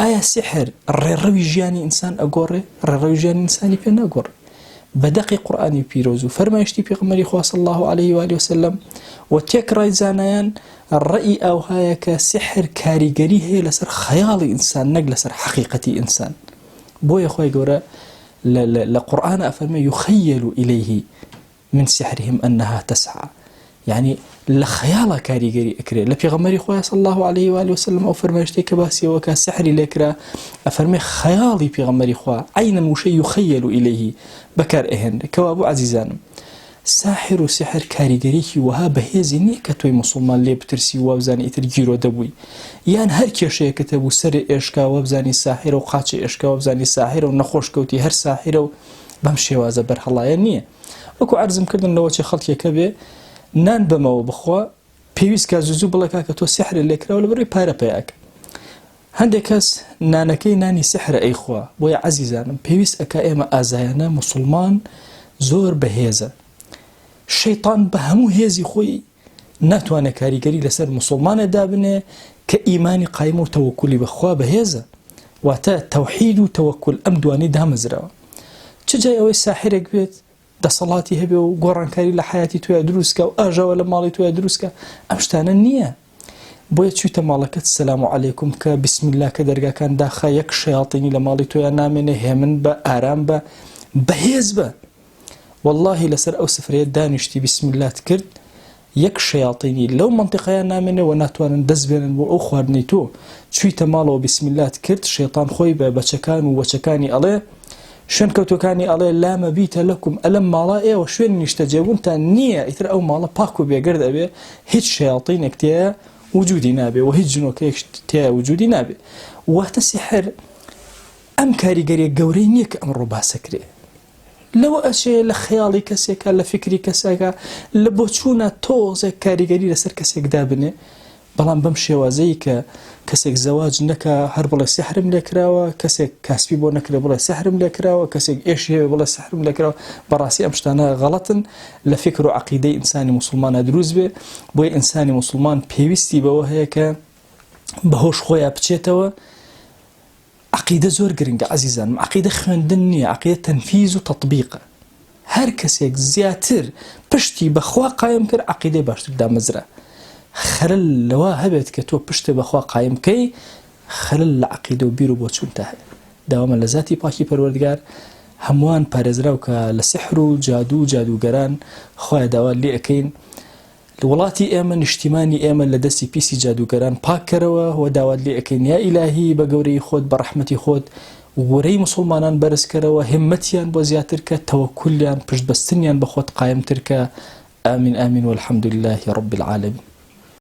آیا سحر ڕێڕەوی ژیانی ئینسان ئەگۆڕێ ڕێڕەوی ژیانی ئینسانی پێ ناگۆڕێ بەدەقی قورئانی پیرۆز و فەرمایشتی پێغەمبەری خوا صلی الله عليه و آله وسلم و تێکڕای زانایان ڕەئی ئەوهایە کە سحر کاریگەری هەیە لەسەر خەیاڵی ئینسان نەک لەسەر حەقیقەتی ئینسان بۆیە خۆی گەورە لە قورئان ئەفەرمێ يخيل إليه من سحرهم أنها تسعى يعني لخياله كاريگري اكري لبيغمري خويا صلى الله عليه واله وسلم او فرماشتي كباسي وكا سحري لكرا افرمي خيالي بيغمري خويا عينا وشي يخيل اليه بكر اهن كوابو عزيزان ساحر وسحر كاريگري وها بهيزي نيكتوي مسلمان لي بترسي وابزاني ترجيرو دبوي يعني هر كيشي كتبو سر اشكا وابزاني ساحر وقاچي اشكا وابزاني ساحر ونخوش كوتي هر ساحر بمشي وازا برحلا يعني وكو عرزم كردن لو شي خلطي كبي نان بمەوە بخوا پێویست کە زوو بڵێ کاکە تۆ سحر لێکراوە لەبەرەوەی پارە پێیاکە هەندێک کەس نانەکەی نانی سحرە ئەیخوا بۆیە عەزیزانم پێویست ئەکا ئێمە ئازایانە مسلمان زۆر بەهێزە شەیطان بە هەموو هێزی خۆی ناتوانێت کاریگەری لەسەر مسلمانە دابنێ کە ئیمانی قایم و تەوەکولی بەخوا بەهێزە واتە تەوحید و تەوەکل ئەم دوانەی دامەزراوە چ جای ئەوەی ساحرێک بێت دەسەڵاتی هەبێ و گۆڕانکاری لە حیاتی توێ دروستکە و ئاژاوە لە ماڵی توێ دروستکە ئەم شتانە نییە بۆیە چوویتە ماڵەکەت سەلام عەلەیکوم کە بسم الله کە دەرگاکان داخە یەک شەیاطینی لە ماڵی تۆیان نامێنێ هێمن بە ئارام بە بەهێز بە واللهی لەسەر ئەو سفرەیە دانیشتی بسم الله کرد یەک شەیاطینی لەو منطقەیان نامێنێ و ناتوانن دەست بێنن بۆ ئەو خواردنەی تۆ چوویتە ماڵەوە بسم الله کرد شەیطان خۆی بە بەچەکان و وەچەکانی ئەڵێ شوێن کەوتەکانی ئەڵێ لا مەبیتە لەکم ئەلەم ماڵە ئێوە شوێن نیشتە جێبوونتان نییە ئیتر ئەو ماڵە پاک و بێگەرد ئەبێ هیچ شەیاطینێک تێیە وجودی نابێ و هیچ جنۆکەیەک تێیە وجودی نابێ واتە سحر ئەم کاریگەریە گەورەی نییە کە ئەمڕۆ باسەکرێ لەوە ئەچێ لە خەیاڵی کەسێکە لە فکری کەسێکە لە بۆچوونە تۆزێک کاریگەری لەسەر کەسێک دابنێ بەڵام بەم شێوازەی کە کەسێک زەواج نەکە هەر بڵێ سحرم لێکراوە کەسێک کاسبی بۆ نەکرێ بڵێ سحرم لێکراوە کەسێک ئێشی هەیە بڵێ سحرم لێکراوە بەڕاستی ئەم شتانە غەڵەتن لە فکر و عەقیدەی ئینسانی مسلمانە دروست بێ بۆیە ئینسانی مسلمان پێویستی بەوە هەیە کە بەهۆش خۆیان بچێتەوە عەقیدە زۆر گرنگە عەزیزانم عەقیدە خوێندن نییە عەقیدە تەنفیز و تەطبیقە هەر کەسێک زیاتر پشتی بەخوا قایم کرد عەقیدەی باشتر دامەزرا خەلل لەوە هەبێت کە تۆ پشتێ بەخوا قایمکەی خەلل لە عەقیدە و بیر و بۆچوونتە هەیە داوامە لە ذاتی پاکی پەروەردگار هەمووان پارێزراو کە لە سحر و جادو و جادوگەران خۆیان داوا لێ ئەەکەین وڵاتی ئێمە نیشتیمانی ئێمە لە دەستی پیسی جادوگەران پاککەرەوە و داوات لێ ئەەکەین یا ئیلاهی بە گەورەی خۆت بە ڕەحمەتی خۆت وەرەی مسلمانان بەرزکەرەوە هێممەتیان بۆ زیاتر کە تەوەکولیان پشتبەستنیان بە خۆت قایمتر کە آمین آمین والحمد لله رب العالمين